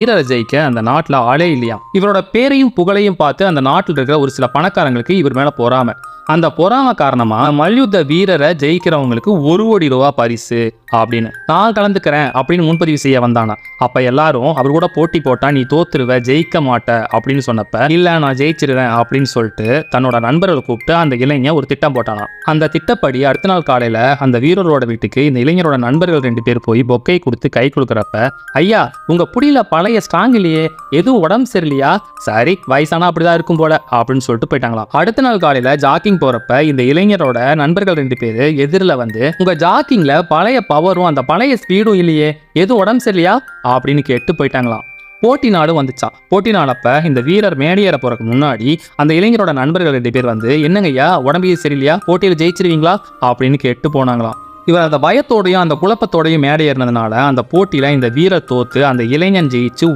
வீரரை ஜெயிக்க அந்த நாட்டுல ஆளே இல்லையா. இவரோட பேரையும் புகழையும் பார்த்து அந்த நாட்டில் இருக்கிற ஒரு சில பணக்காரங்களுக்கு இவர் மேல பொறாம. அந்த பொறாம காரணமா மல்யுத்த வீரரை ஜெயிக்கிறவங்களுக்கு 1 கோடி ரூபாய் பரிசு அப்படின்னு நான் கலந்துக்கிறேன் அப்படின்னு முன்பதிவு செய்ய வந்தானா. அப்ப எல்லாரும் அவர் கூட போட்டி போட்டா நீ தோத்துருவ, ஜெயிக்க மாட்ட அப்படின்னு சொன்னப்ப இல்ல நான் ஜெயிச்சிருவேன் அப்படின்னு சொல்லிட்டு தன்னோட நண்பர்களை கூப்பிட்டு அந்த இளைஞர் ஒரு திட்டம் போட்டானா. அந்த திட்டப்படி அடுத்த நாள் காலையில அந்த வீரரோட வீட்டுக்கு இந்த இளைஞரோட நண்பர்கள் 2 பேர் போய் பொக்கை கொடுத்து கை கொடுக்குறப்ப, ஐயா உங்க புடியில பழைய ஸ்ட்ராங் இல்லையே, எதுவும் உடம்பு சரியில்லையா, சரி வயசானா அப்படிதான் இருக்கும் போல அப்படின்னு சொல்லிட்டு போயிட்டாங்களாம். அடுத்த நாள் காலையில ஜாக்கிங் போறப்ப இந்த இளைஞரோட நண்பர்கள் 2 பேரு எதிரில் வந்து உங்க ஜாக்கிங்ல பழைய பவரும் அந்த பழைய ஸ்பீடும் இல்லையே, எதுவும் உடம்பு சரியில்லையா அப்படின்னு கேட்டு போயிட்டாங்களாம். போட்டி நாளும் வந்துச்சான். போட்டி நாளப்ப இந்த வீரர் மேடையேற போறதுக்கு முன்னாடி அந்த இளைஞரோட நண்பர்கள் 2 பேர் வந்து என்னங்க ஐயா உடம்பு சரியில்லையா, போட்டியில் ஜெயிச்சிருவீங்களா அப்படின்னு கேட்டு போனாங்களாம். இவர் அந்த பயத்தோடையும் அந்த குழப்பத்தோடையும் மேடையேறினதுனால அந்த போட்டியில இந்த வீரர் தோத்து அந்த இளைஞன் ஜெயிச்சு